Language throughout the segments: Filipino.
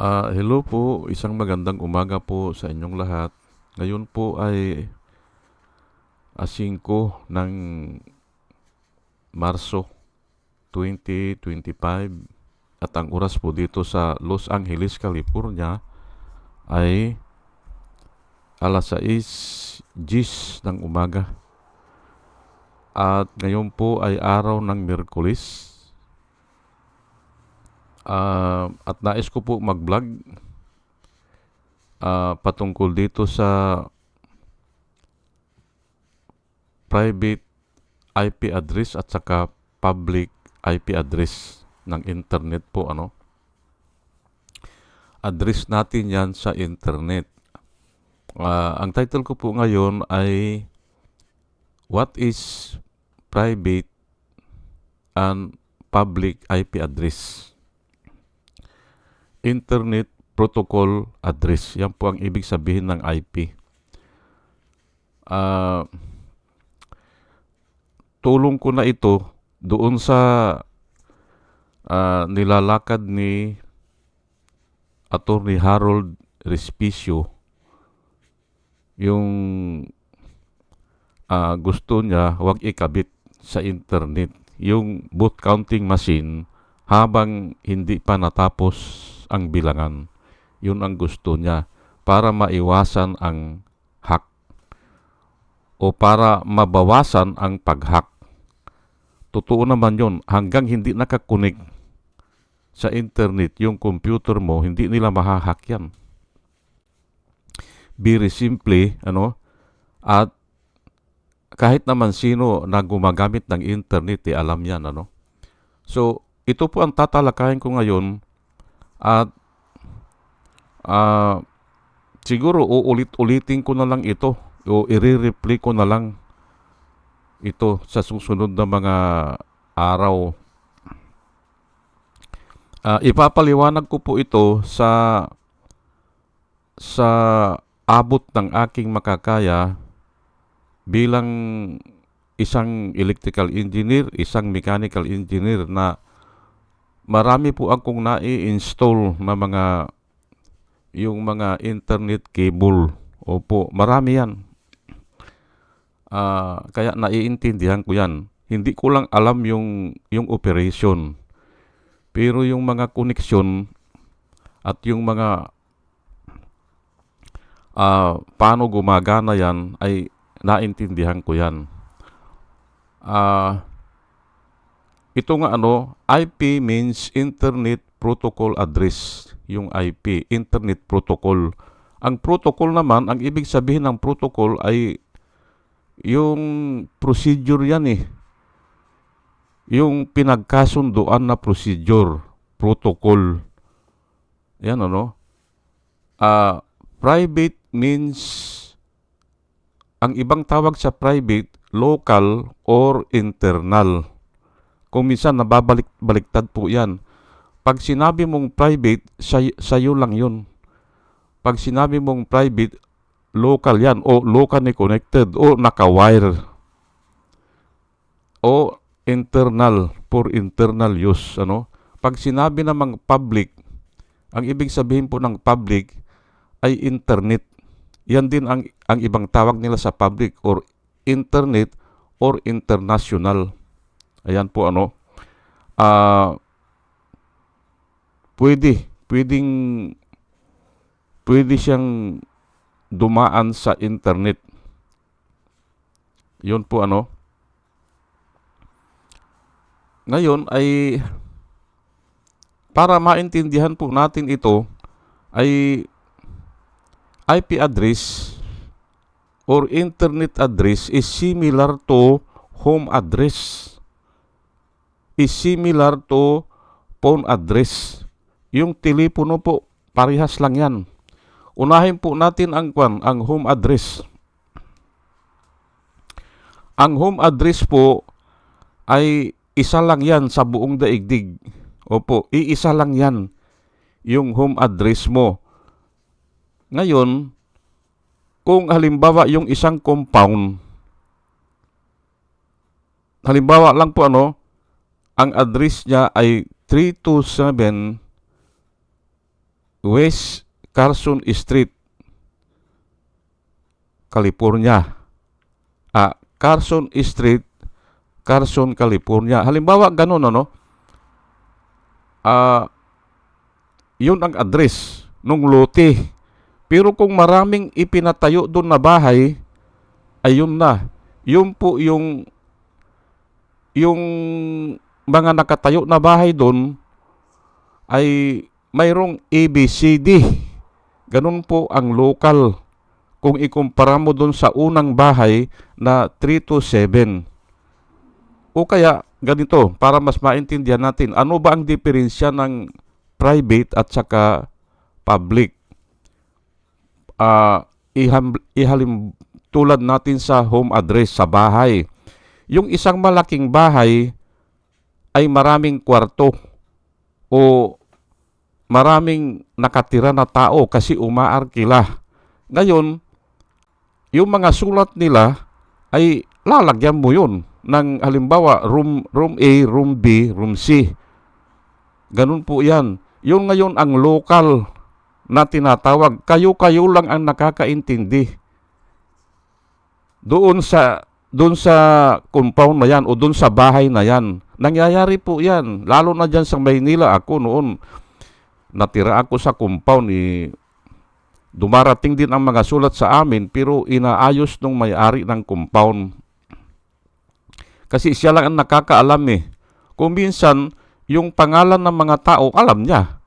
Hello po, isang magandang umaga po sa inyong lahat. Ngayon po ay 5 ng Marso 2025 at ang oras po dito sa Los Angeles, California ay alas 6:10 ng umaga. At ngayon po ay araw ng Miyerkules. At nais ko po mag-vlog patungkol dito sa private IP address at saka public IP address ng internet po, address natin yan sa internet. Ang title ko po ngayon ay What is private and public IP address? Internet Protocol Address. Yan po ang ibig sabihin ng IP. Tulong ko na ito doon sa nilalakad ni Attorney Harold Respicio, yung gusto niya wag ikabit sa internet yung vote counting machine habang hindi pa natapos ang bilangan. Yun ang gusto niya para maiwasan ang hack o para mabawasan ang pag-hack. Totoo naman yun, hanggang hindi nakakunik sa internet yung computer mo, hindi nila mahahack yan. Very simple, at kahit naman sino na gumagamit ng internet, alam yan, So, ito po ang tatalakayin ko ngayon at siguro uulit-ulitin ko na lang ito o i-replay ko na lang ito sa susunod na mga araw. Ipapaliwanag ko po ito sa abot ng aking makakaya bilang isang electrical engineer, isang mechanical engineer na marami po akong nai-install na yung mga internet cable. Opo, marami yan. Kaya naiintindihan ko yan. Hindi ko lang alam yung operation. Pero yung mga connection at yung mga paano gumagana yan ay naintindihan ko yan. Ito nga IP means Internet Protocol Address. Yung IP, Internet Protocol. Ang protocol naman, ang ibig sabihin ng protocol ay yung procedure yan Yung pinagkasunduan na procedure, protocol. Yan private means, ang ibang tawag sa private, local or internal. Kung minsan nababaliktad po yan. Pag sinabi mong private, sayo lang yun. Pag sinabi mong private, local yan o locally connected o naka-wire. O internal, for internal use. Pag sinabi namang public, ang ibig sabihin po ng public ay internet. Yan din ang ibang tawag nila sa public or internet or international. Ayan po pwede siyang dumaan sa internet. Yun po Ngayon ay para maintindihan po natin ito ay IP address or internet address is similar to home address. Is similar to phone address. Yung telepono po, parehas lang yan. Unahin po natin ang home address. Ang home address po ay isa lang yan sa buong daigdig. Opo, iisa lang yan yung home address mo. Ngayon, kung halimbawa yung isang compound, halimbawa lang po ang address niya ay 327 West Carson Street, California. Carson Street, Carson, California. Halimbawa, ganun, ano? Yun ang address nung lote. Pero kung maraming ipinatayo doon na bahay, ayun na. Yun po yung mga nakatayo na bahay doon ay mayroong ABCD. Ganun po ang local. Kung ikumpara mo doon sa unang bahay na 3 to 7. O kaya, ganito, para mas maintindihan natin, ano ba ang diferensya ng private at saka public? Ihalim tulad natin sa home address, sa bahay. Yung isang malaking bahay ay maraming kwarto o maraming nakatira na tao kasi umaarkila. Ngayon, yung mga sulat nila ay lalagyan mo yun ng halimbawa room A, room B, room C. Ganun po yan. Yun ngayon ang local na tinatawag. Kayo-kayo lang ang nakakaintindi. Doon sa compound na yan o doon sa bahay na yan. Nangyayari po yan. Lalo na dyan sa Maynila. Ako noon, natira ako sa compound. Dumarating din ang mga sulat sa amin pero inaayos nung may-ari ng compound. Kasi siya lang ang nakakaalam eh. Kung minsan, yung pangalan ng mga tao, alam niya.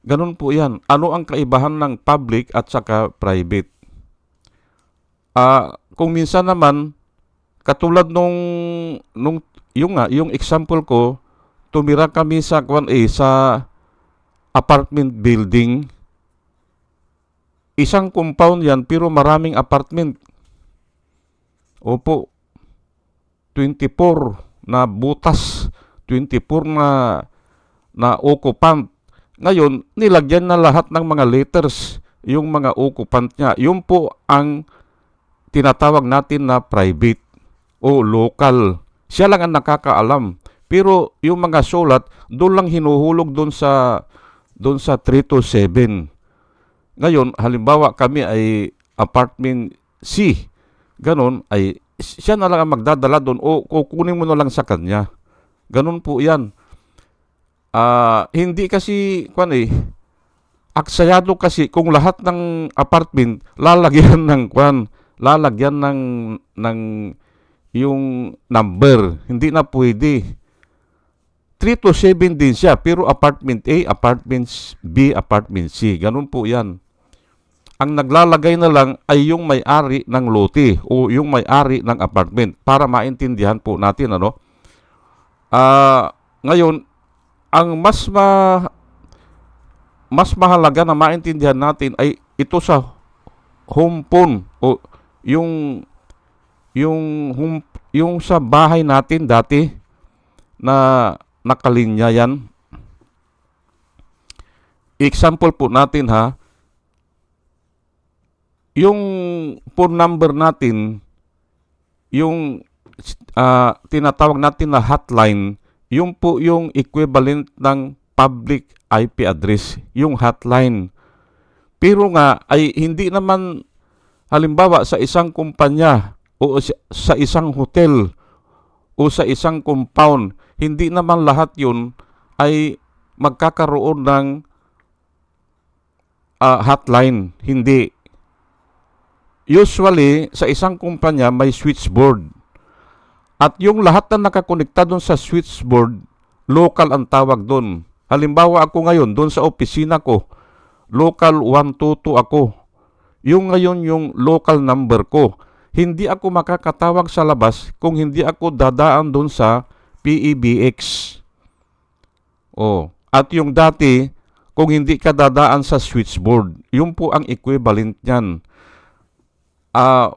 Ganun po yan. Ano ang kaibahan ng public at saka private? Kung minsan naman, katulad yung example ko, tumira kami sa apartment building. Isang compound yan, pero maraming apartment. Opo, 24 na butas, 24 na occupant. Ngayon, nilagyan na lahat ng mga letters, yung mga occupant niya. Yun po ang tinatawag natin na private o local. Siya lang ang nakakaalam. Pero yung mga sulat, doon lang hinuhulog doon sa 3 to 7. Ngayon, halimbawa kami ay apartment C. Ganon, ay siya na lang ang magdadala doon o kukunin mo na lang sa kanya. Ganon po yan. Hindi kasi, aksayado kasi kung lahat ng apartment lalagyan ng yung number. Hindi na pwede. 3 to 7 din siya, pero apartment A, apartment B, apartment C. Ganun po yan. Ang naglalagay na lang ay yung may-ari ng lote o yung may-ari ng apartment para maintindihan po natin. Ngayon, ang mas mahalaga na maintindihan natin ay ito sa home phone o yung sa bahay natin dati na nakalinya yan. Example po natin yung phone number natin, yung tinatawag natin na hotline, yung po yung equivalent ng public IP address, yung hotline. Pero nga ay hindi naman halimbawa sa isang kumpanya o sa isang hotel o sa isang compound, hindi naman lahat yun ay magkakaroon ng hotline. Hindi. Usually, sa isang kumpanya may switchboard. At yung lahat na nakakonekta doon sa switchboard, local ang tawag doon. Halimbawa ako ngayon, doon sa opisina ko, local 122 ako. Yung ngayon yung local number ko. Hindi ako makakatawag sa labas kung hindi ako dadaan doon sa PEBX. At yung dati, kung hindi ka dadaan sa switchboard, yun po ang equivalent niyan.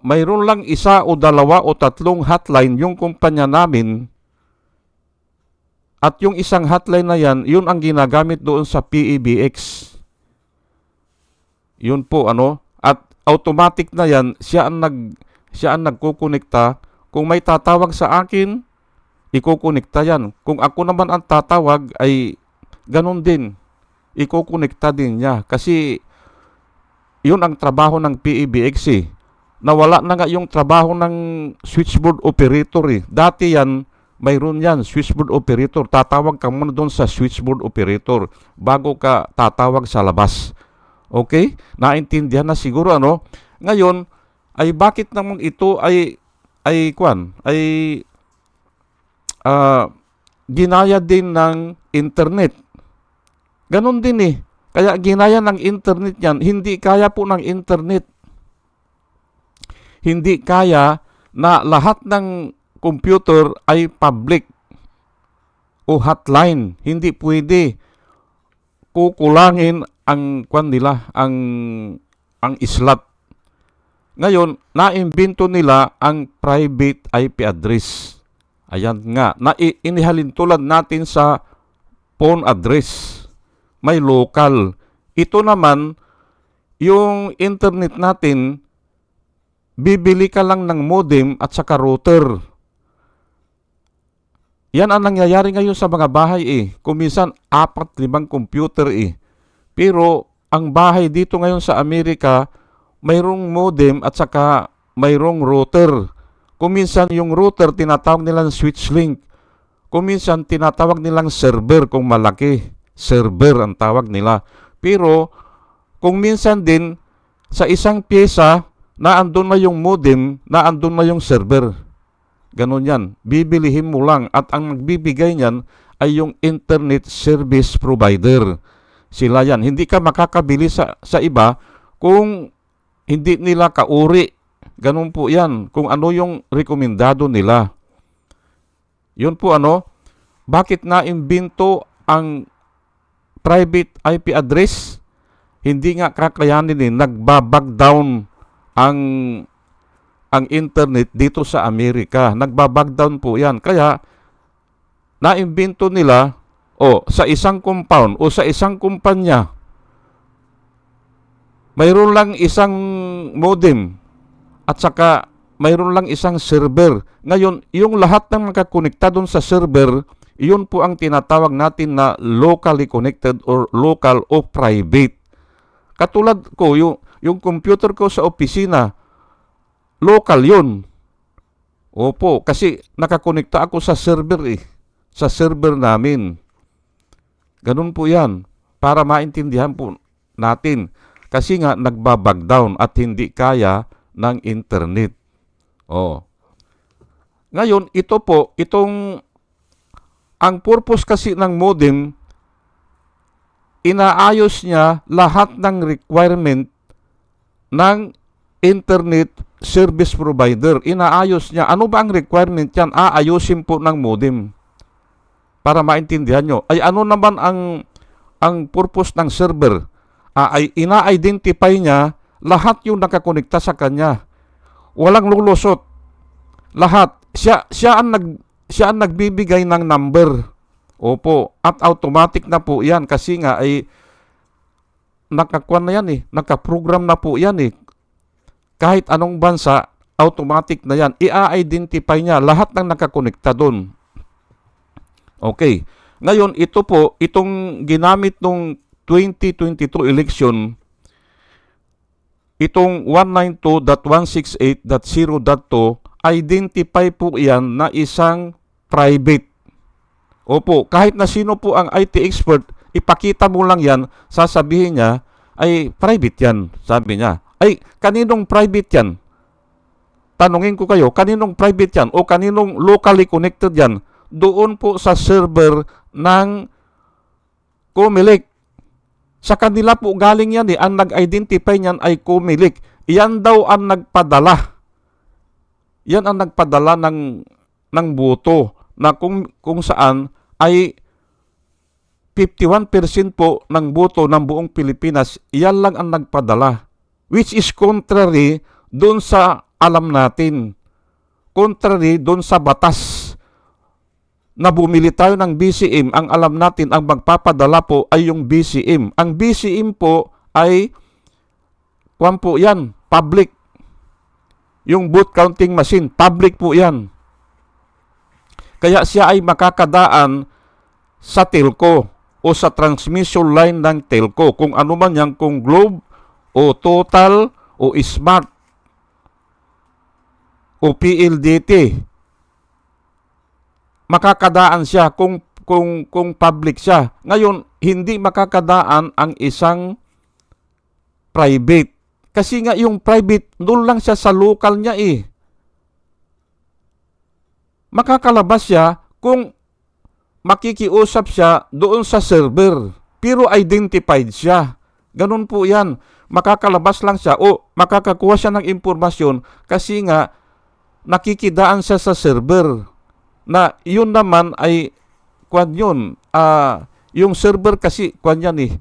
Mayroon lang isa o dalawa o tatlong hotline yung kumpanya namin. At yung isang hotline na yan, yun ang ginagamit doon sa PEBX. Yun po at automatic na yan, siya ang nagkukonekta. Kung may tatawag sa akin, ikukonekta yan. Kung ako naman ang tatawag, ay Ganon din, ikukonekta din niya. Kasi yun ang trabaho ng PABX eh. Nawala na nga yung trabaho ng switchboard operator eh. Dati yan, mayroon yan, switchboard operator. Tatawag ka muna doon sa switchboard operator bago ka tatawag sa labas. Okay? Naintindihan na siguro ano? Ngayon, ay bakit naman ito ay ginaya din ng internet. Ganon din eh. Kaya ginaya ng internet yan, hindi kaya po ng internet. Hindi kaya na lahat ng computer ay public o hotline. Hindi pwede. Kukulangin ang nila, ang slot. Ngayon, naimbento nila ang private IP address. Ayan nga, inihalin tulad natin sa phone address. May local. Ito naman, yung internet natin, bibili ka lang ng modem at saka router. Yan ang nangyayari ngayon sa mga bahay eh. Kuminsan, 4-5 computer eh. Pero, ang bahay dito ngayon sa Amerika, mayroong modem at saka mayroong router. Kuminsan, yung router, tinatawag nilang switch link. Kuminsan, tinatawag nilang server kung malaki. Server ang tawag nila. Pero, kung minsan din, sa isang pyesa, naandun na yung modem, naandun na yung server. Ganon yan. Bibilihin mo lang at ang magbibigay niyan ay yung internet service provider. Sila yan. Hindi ka makakabili sa iba kung hindi nila kauri. Ganon po yan. Kung ano yung rekomendado nila. Yun po ano. Bakit naimbento ang private IP address? Hindi nga kakayanin eh. Nagbabag down ang internet dito sa Amerika. Nagbabag down po yan. Kaya, naimbento nila, sa isang compound o sa isang kumpanya, mayroon lang isang modem at saka mayroon lang isang server. Ngayon, yung lahat ng makakonekta doon sa server, iyon po ang tinatawag natin na locally connected or local o private. Katulad ko, yung computer ko sa opisina, local yun. Opo, kasi nakakonekta ako sa server eh. Sa server namin. Ganun po yan. Para maintindihan po natin. Kasi nga nagbabag down at hindi kaya ng internet. Ngayon, ito po, ang purpose kasi ng modem, inaayos niya lahat ng requirement ng internet service provider. Inaayos niya. Ano ba ang requirement yan? Aayusin po ng modem. Para maintindihan nyo. Ay ano naman ang purpose ng server? Ay ina-identify niya lahat yung nakakonekta sa kanya. Walang lulusot. Lahat. Siya ang nagbibigay ng number. Opo. At automatic na po yan. Kasi nga ay nakakuan na yan eh. Nakaprogram na po yan eh. Kahit anong bansa, automatic na yan. I-identify niya lahat ng nakakonekta doon. Okay. Ngayon, ito po, itong ginamit nung 2022 election, itong 192.168.0.2, identify po yan na isang private. Opo, kahit na sino po ang IT expert, ipakita mo lang yan, sasabihin niya, ay private yan, sabi niya. Ay, kaninong private yan? Tanungin ko kayo, kaninong private yan o kaninong locally connected yan? Doon po sa server ng Comelec. Sa kanila po galing yan eh. Ang nag-identify niyan ay Comelec. Yan daw ang nagpadala. Yan ang nagpadala ng boto na kung saan ay 51% po ng boto ng buong Pilipinas, yan lang ang nagpadala. Which is contrary doon sa alam natin. Contrary doon sa batas na bumili tayo ng BCM. Ang alam natin, ang magpapadala po ay yung BCM. Ang BCM po ay, po yan, public. Yung booth counting machine, public po yan. Kaya siya ay makakadaan sa telco o sa transmission line ng telco, kung ano man yan, kung Globe o Total o Smart o PLDT, makakadaan siya kung public siya. Ngayon, hindi makakadaan ang isang private. Kasi nga yung private, doon lang siya sa local niya eh. Makakalabas siya kung makikiusap siya doon sa server. Pero identified siya. Ganun po yan. Makakalabas lang siya o makakakuha siya ng impormasyon kasi nga nakikidaan siya sa server. Na yun naman ay kwan yun. Yung server kasi kwan yan eh.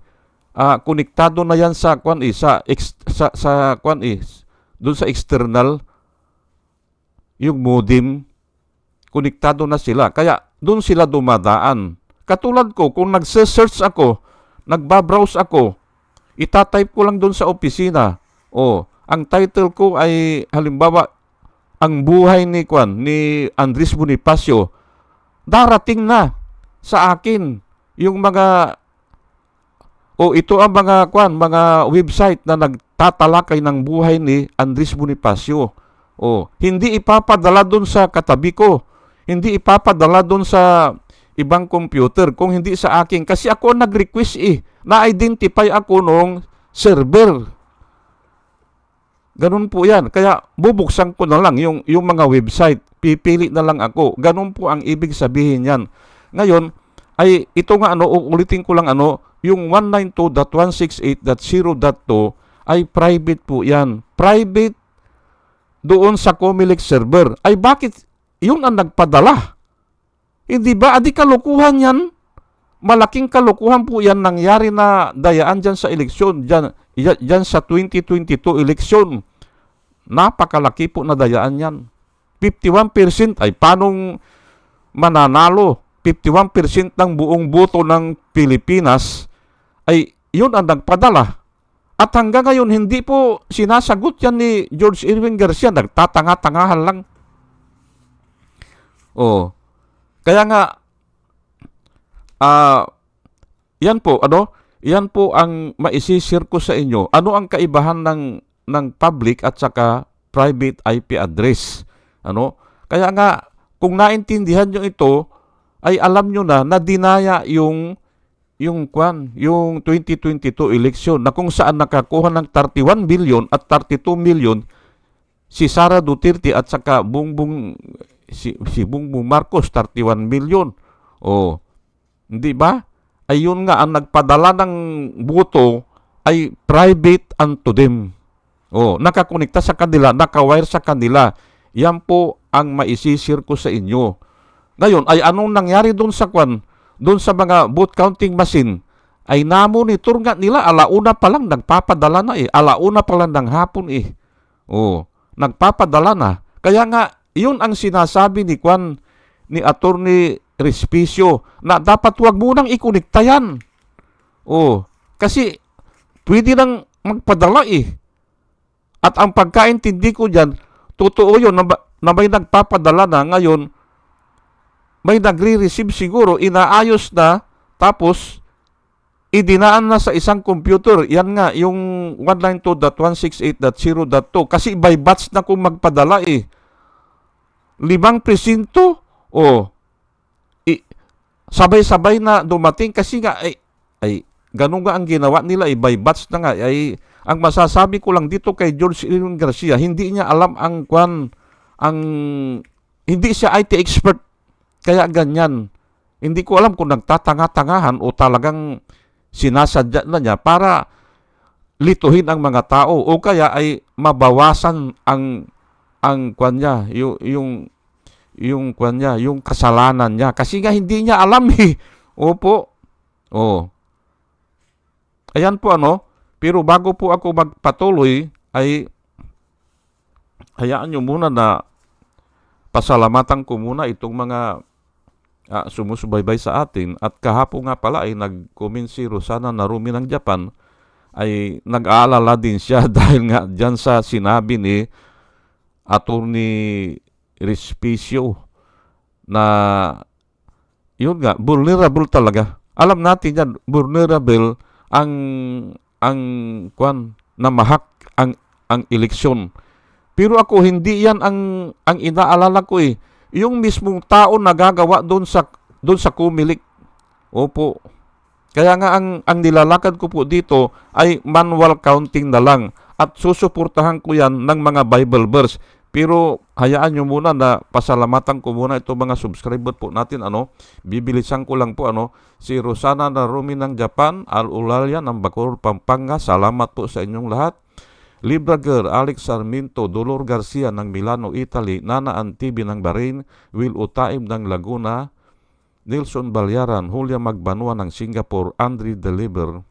Konektado na yan sa kwan eh, sa kwan eh, doon sa external, yung modem, konektado na sila. Kaya doon sila dumadaan. Katulad ko, kung nagse-search ako, nagbabrowse ako, itatype ko lang doon sa opisina. Ang title ko ay halimbawa ang buhay ni Andres Bonifacio. Darating na sa akin yung mga ito ang mga website na nagtatalakay ng buhay ni Andres Bonifacio. Hindi ipapadala doon sa katabi ko. Hindi ipapadala doon sa ibang computer kung hindi sa akin. Kasi ako nag-request na-identify ako nung server. Ganun po yan. Kaya bubuksan ko na lang yung mga website. Pipili na lang ako. Ganun po ang ibig sabihin yan. Ngayon, ay ito nga uulitin ko lang yung 192.168.0.2 ay private po yan. Private doon sa Comelec server. Ay bakit yun ang nagpadala? Hindi ba? Adi kalukuhan yan. Malaking kalukuhan po yan nangyari na dayaan dyan sa eleksyon. Dyan sa 2022 eleksyon. Napakalaki po na dayaan yan. 51% ay panong mananalo? 51% ng buong boto ng Pilipinas ay yun ang nagpadala. At hanggang ngayon, hindi po sinasagot yan ni George Irwin Garcia. Nagtatanga-tangahan lang. Kaya nga, yan po ang maisishare ko sa inyo. Ano ang kaibahan ng public at saka private IP address? Kaya nga, kung naintindihan nyo ito, ay alam nyo na dinaya yung 2022 election na kung saan nakakuha ng 31 billion at 32 million si Sara Duterte at saka si Bongbong Marcos 31 million. Hindi ba? Ay yun nga ang nagpadala ng boto ay private unto them. Nakakonekta sa kanila, nakawire sa kanila. Yan po ang maisisir ko sa inyo. Ngayon, ay anong nangyari doon sa doon sa mga vote counting machine? Ay namonitor nga nila, alauna pa lang nagpapadala na alauna pa lang ng hapon nagpapadala na. Kaya nga, yun ang sinasabi ni Attorney Respicio na dapat wag munang ikonekta yan. Kasi pwede nang magpadala At ang pagkaintindi ko dyan, totoo yun na may nagpapadala na ngayon, may nagre-receive siguro, inaayos na, tapos idinaan na sa isang computer. Yan nga, yung 192.168.0.2. Kasi by batch na kung magpadala 5 presinto, sabay-sabay na dumating. Kasi nga, ganun nga ang ginawa nila, by batch na nga. Ang masasabi ko lang dito kay George Irwin Garcia, hindi niya alam hindi siya IT expert. Kaya ganyan. Hindi ko alam kung nagtatanga-tangahan o talagang sinasadya na niya para lituhin ang mga tao o kaya ay mabawasan ang kanya, yung kasalanan niya. Kasi nga hindi niya alam Opo. Ayan po Pero bago po ako magpatuloy ay hayaan nyo muna na pasalamatan ko muna itong mga sumusubaybay sa atin. At kahapon nga pala ay nag-comment si Rosana Narumi ng Japan, ay nag-aalala din siya dahil nga dyan sa sinabi ni Attorney Respicio na yun nga, vulnerable talaga. Alam natin yan, vulnerable ang ang na mahak ang eleksyon. Pero ako hindi yan ang inaalala ko eh. Yung mismong tao nagagawa doon sa Comelec. Opo. Kaya nga ang nilalakad ko po dito ay manual counting na lang at susuportahan ko yan ng mga Bible verse. Pero hayaan nyo muna na pasalamatan ko muna itong mga subscriber po natin. Bibilisan ko lang po si Rosana Narumi ng Japan, Al-Ulalia ng Bacoor, Pampanga. Salamat po sa inyong lahat. Librager, Alex Sarmiento, Dolor Garcia ng Milano, Italy, Nana Antibi ng Bahrain, Will Utaim ng Laguna, Nelson Balyaran, Julia Magbanua ng Singapore, Andre Deliver,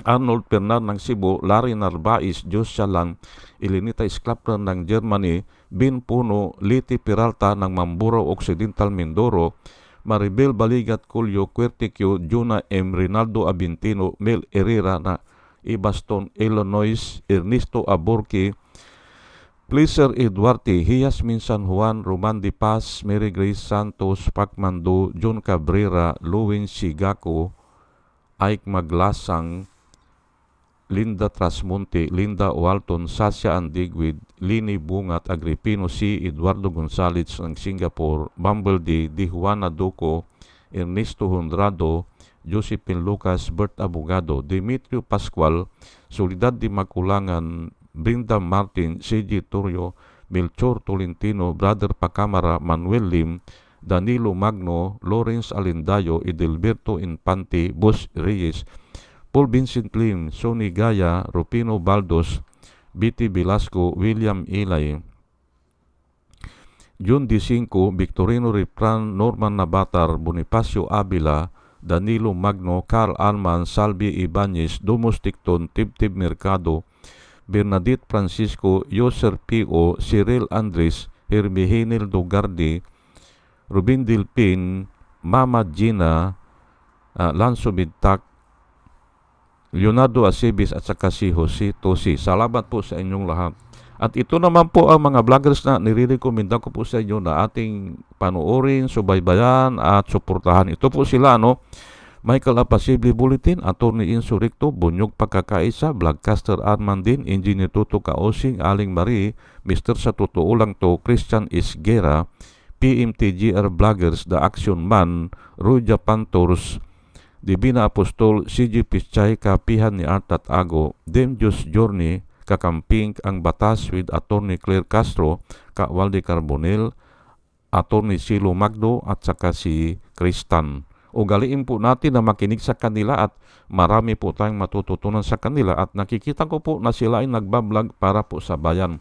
Arnold Pernar ng Cebu, Larry Narbais, Jos Shalan, Elenita Sklapner ng Germany, Bin Puno, Liti Peralta ng Mamburao Occidental, Mindoro, Maribel Baligat Culio, Quertiquio, Juna M. Rinaldo Abintino, Mel Herrera na Ibaston, Illinois, Ernesto Aborque, Pleaser Eduarte, Hiasmin San Juan, Roman Di Paz, Mary Grace Santos, Pacmando, John Cabrera, Luwin Sigako, Ike Maglasang, Linda Trasmonte, Linda Walton, Sasha Andigwid, Lini Bungat, Agripino C. Eduardo Gonzalez ng Singapore, Bumblebee, Di Juana Duco, Ernesto Honrado, Josephine Lucas, Bert Abogado, Demetrio Pascual, Solidad Di Maculangan, Brinda Martin, C.G. Torrio, Melchor Tolentino, Brother Pacamara, Manuel Lim, Danilo Magno, Lawrence Alindayo, Edelberto Infante, Boss Reyes, Paul Vincent Lim, Sonny Gaya, Rupino Baldos, B.T. Velasco, William Ilay, June D. Cinco, Victorino Ripran, Norman Nabatar, Bonifacio Avila, Danilo Magno, Carl Alman, Salvi Ibanez, Domos Ticton, Tibtib Mercado, Bernadette Francisco, Yoser P.O., Cyril Andres, Hermihinil Dogardi, Rubin Dilpin, Mama Gina, Lanzo Bidtak, Leonardo Acebis at saka si Jose Tosi. Salamat po sa inyong lahat. At ito naman po ang mga vloggers na nire-recommenda ko po sa inyo na ating panoorin, subaybayan at suportahan. Ito po sila, Michael Apasible Bulletin, Attorney Insurrecto, Bunyog Pagkakaisa, Vlogcaster Armandin, Engineer Tuto Kaosing, Aling Marie, Mr. Sa Totoo Lang To, Christian Isguera, PMTGR Vloggers, The Action Man, Ruja Pantors, Divina Apostol, CG Pischay, Kapihan ni Art at Ago, Demjus Journey, Kakamping ang Batas with Attorney Claire Castro, Kawalde Carbonel, Attorney Silo Magdo at saka si Kristan. Ugaliin po natin na makinig sa kanila at marami po tayong matututunan sa kanila at nakikita ko po na sila ay nagbablog para po sa bayan.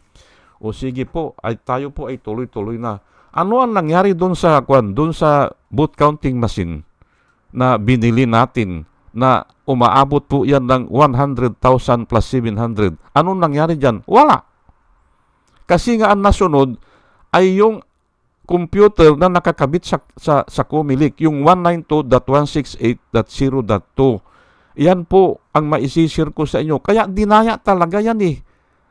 O sige po, tayo po ay tuloy-tuloy na. Ano ang nangyari doon sa vote counting machine na binili natin na umaabot po yan ng 100,000 plus 700? Anong nangyari dyan? Wala. Kasi nga ang nasunod ay yung computer na nakakabit sa Comelec, yung 192.168.0.2. Yan po ang maisishare ko sa inyo. Kaya dinaya talaga yan eh.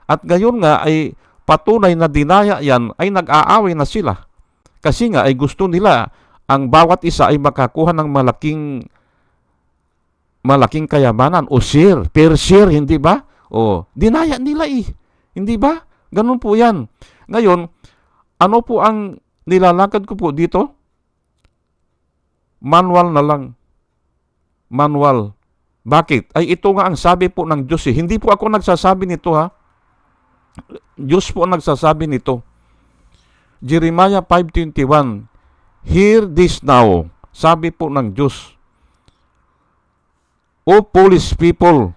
At ngayon nga ay patunay na dinaya yan ay nag-aaway na sila. Kasi nga ay gusto nila ang bawat isa ay makakuha ng malaking kayamanan o share, per share, hindi ba? O, dinaya nila eh. Hindi ba? Ganun po yan. Ngayon, ano po ang nilalakad ko po dito? Manual na lang. Manual. Bakit? Ay ito nga ang sabi po ng Diyos eh. Hindi po ako nagsasabi nito ha. Diyos po ang nagsasabi nito. Jeremiah 5:21. Hear this now. Sabi po ng Diyos. O foolish people.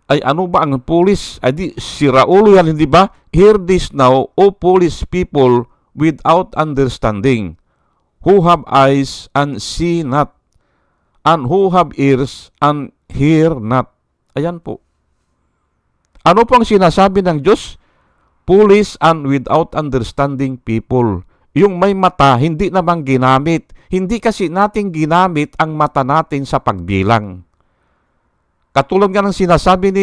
Ay ano ba ang foolish? Ay di si Raulo yan, hindi ba? Hear this now, O foolish people without understanding, who have eyes and see not, and who have ears and hear not. Ayan po. Ano po ang sinasabi ng Diyos? Foolish and without understanding people. Yung may mata, hindi namang ginamit. Hindi kasi natin ginamit ang mata natin sa pagbilang. Katulad nga ng sinasabi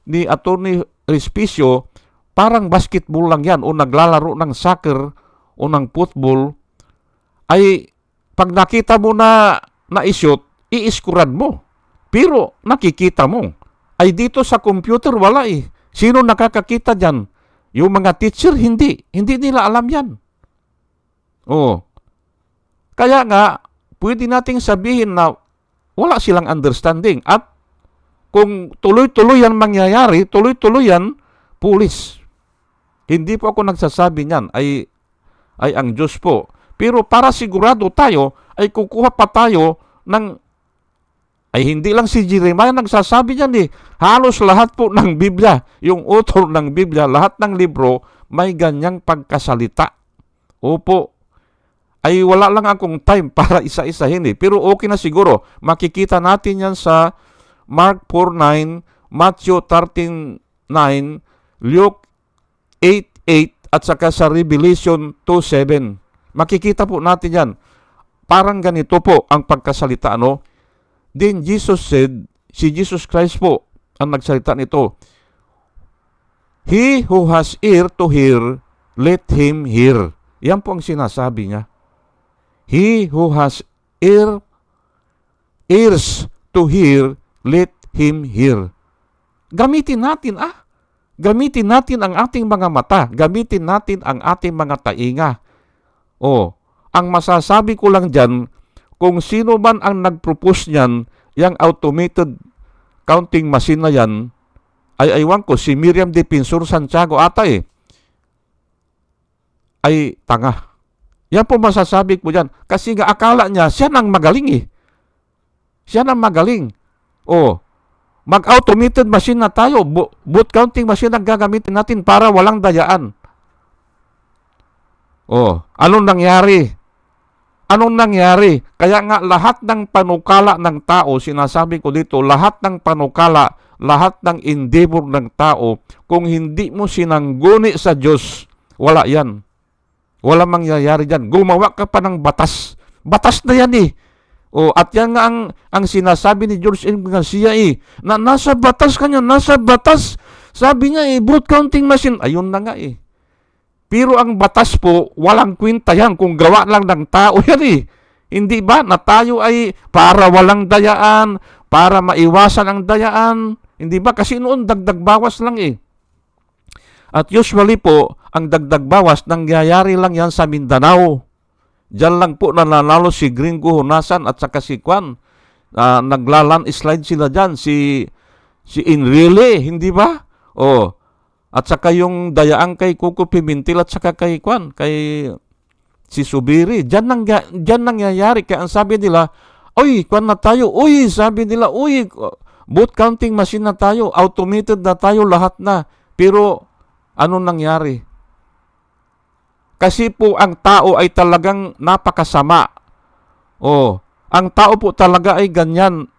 ni Attorney Respicio, parang basketball lang yan o naglalaro ng soccer o ng football, ay Pag nakita mo na na-shoot, iiskuran mo. Pero nakikita mo. Ay dito sa computer, wala eh. Sino nakakakita dyan? Yung mga teacher, hindi. Hindi nila alam yan. Oh. Kaya nga, pwede nating sabihin na wala silang understanding. At kung tuloy-tuloy yan mangyayari, tuloy-tuloy yan, pulis. Hindi po ako nagsasabi niyan, ay ang Diyos po. Pero para sigurado tayo, ay kukuha pa tayo ng, ay hindi lang si Jeremiah nagsasabi niyan eh. Halos lahat po ng Biblia, yung author ng Biblia, lahat ng libro, may ganyang pagkasalita. Opo. Ay wala lang akong time para isa-isahin eh. Pero okay na siguro. Makikita natin yan sa Mark 4:9, Matthew 13:9, Luke 8:8, at saka sa Revelation 2:7. Makikita po natin yan. Parang ganito po ang pagkasalita, ano? Then Jesus said, si Jesus Christ po ang nagsalita nito, He who has ear to hear, let him hear. Yan po ang sinasabi niya. He who has ears to hear, let him hear. Gamitin natin Gamitin natin ang ating mga mata. Gamitin natin ang ating mga tainga. Ang masasabi ko lang dyan, kung sino man ang nag-propose niyan, yung automated counting machine na yan, ay aywan ko, si Miriam Defensor Santiago ata ay tanga. Yan po masasabi ko dyan. Kasi nga akala niya, siya nang magaling Siya nang magaling. Mag-automated machine na tayo. Boot counting machine ang gagamitin natin para walang dayaan. Anong nangyari? Anong nangyari? Kaya nga lahat ng panukala ng tao, sinasabi ko dito, lahat ng panukala, lahat ng endeavor ng tao, kung hindi mo sinangguni sa Diyos, wala yan. Wala mangyayari dyan. Gumawa ka pa ng batas. Batas na yan at yan nga ang sinasabi ni George M. Garcia na nasa batas kanya, nasa batas. Sabi niya boot counting machine. Ayun na nga Pero ang batas po, walang kwenta yan kung gawa lang ng tao yan Hindi ba na tayo ay para walang dayaan, para maiwasan ang dayaan? Hindi ba? Kasi noon dagdag bawas lang At usually po, ang dagdag bawas, nangyayari lang yan sa Mindanao. Diyan lang po nananalo si Gringo Honasan at saka si Kwan. Naglalan slide sila dyan. Si Enrile, hindi ba? At saka yung dayaan kay Coco Pimentel at saka kay Kwan, kay si Subiri. Diyan nangyayari. Kaya ang sabi nila, Kwan na tayo. Sabi nila, boot counting machine na tayo. Automated na tayo, lahat na. Pero, ano nangyari? Kasi po ang tao ay talagang napakasama. Ang tao po talaga ay ganyan.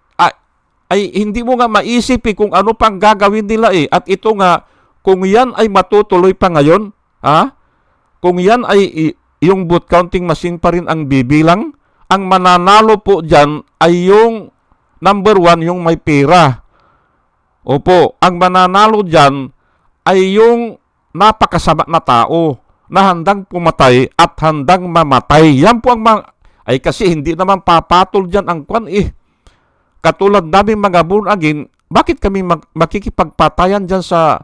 Ay hindi mo nga maisip kung ano pang gagawin nila At ito nga, kung yan ay matutuloy pa ngayon, kung yan ay yung boot counting machine pa rin ang bibilang, ang mananalo po dyan ay yung number 1, yung may pera. Ang mananalo dyan ay yung napakasama na tao na handang pumatay at handang mamatay. Yan po ang ay kasi hindi naman papatol dyan ang kwan Katulad namin mga born again, bakit kami makikipagpatayan dyan sa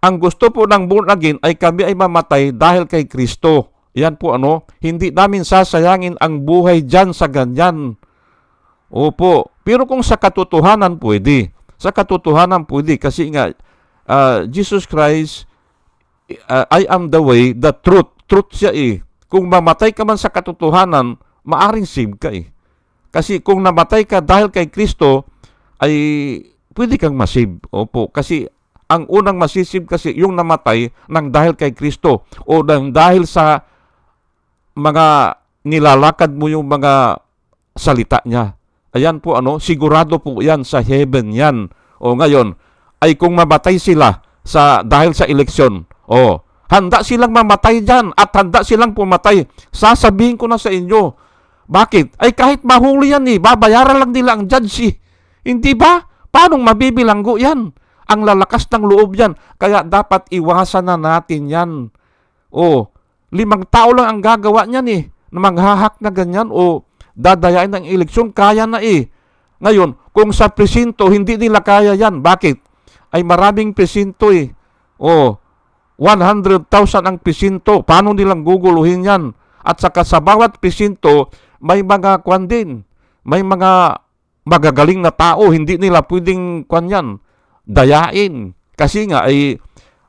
ang gusto po ng born again ay kami ay mamatay dahil kay Kristo. Yan po hindi namin sasayangin ang buhay dyan sa ganyan. Pero kung sa katotohanan pwede. Sa katotohanan pwede kasi nga Jesus Christ, I am the way, the truth. Truth siya Kung mamatay ka man sa katotohanan, maaring save ka Kasi kung namatay ka dahil kay Kristo, ay pwede kang masave. Kasi ang unang masisave kasi yung namatay nang dahil kay Kristo o nang dahil sa mga nilalakad mo yung mga salita niya. Ayan po sigurado po yan sa heaven yan. Ngayon, ay kung mamatay sila dahil sa eleksyon, handa silang mamatay dyan at handa silang pumatay. Sasabihin ko na sa inyo. Bakit? Ay kahit mahuli yan babayaran lang nila ang judge Hindi ba? Paano mabibilanggo yan? Ang lalakas ng loob yan. Kaya dapat iwasan na natin yan. 5 tao lang ang gagawa niyan na maghahak na ganyan o dadayain ng eleksyon, kaya na eh. Ngayon, kung sa presinto, hindi nila kaya yan. Bakit? Ay maraming presinto eh. O, 100,000 ang presinto. Paano nilang guguluhin yan? At saka sa bawat presinto, may mga kwan din. May mga magagaling na tao. Hindi nila pwedeng kwan yan. Dayain. Kasi nga ay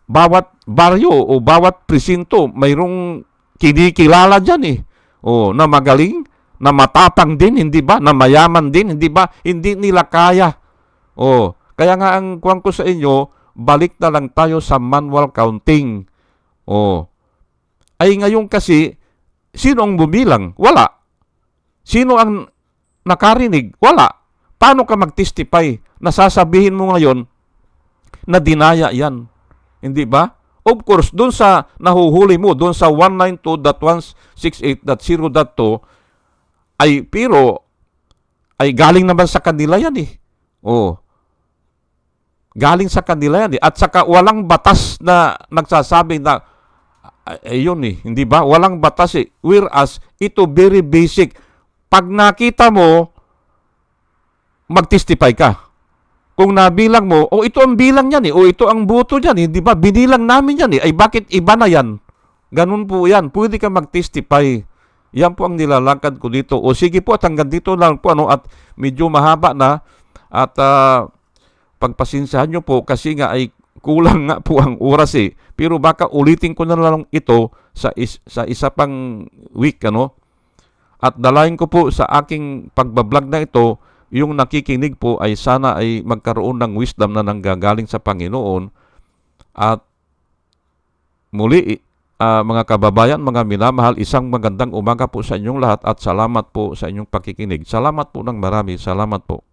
bawat baryo o bawat presinto, mayroong kinikilala dyan eh. O, na magaling, na matapang din, hindi ba? Na mayaman din, hindi ba? Hindi nila kaya. O, kaya nga ang kuwan ko sa inyo, balik na lang tayo sa manual counting. O, ay ngayon kasi, sino ang bumilang? Wala. Sino ang nakarinig? Wala. Paano ka mag-testify? Nasasabihin mo ngayon na dinaya yan. Hindi ba? Of course, doon sa nahuhuli mo, doon sa 192.168.0.2, pero ay galing naman sa kanila yan eh. Oh. Galing sa kanila yan eh. At saka walang batas na nagsasabi na ayun eh, hindi ba? Walang batas eh. Whereas ito very basic. Pag nakita mo, mag-testify ka. Kung nabilang mo, ito ang bilang yan eh, ito ang boto yan, hindi ba? Binilang namin yan eh, ay bakit iba na yan? Ganun po yan, pwede ka mag-testify. Yan po ang nilalakad ko dito. O sige po, at hanggang dito lang po, at medyo mahaba na, at pagpasensyahan nyo po, kasi nga ay kulang nga po ang oras eh. Pero baka ulitin ko na lang ito sa isa pang week, At dalayan ko po sa aking pagbablog na ito, yung nakikinig po ay sana ay magkaroon ng wisdom na nanggagaling sa Panginoon. At muli, mga kababayan, mga minamahal, isang magandang umaga po sa inyong lahat at salamat po sa inyong pakikinig. Salamat po ng marami. Salamat po.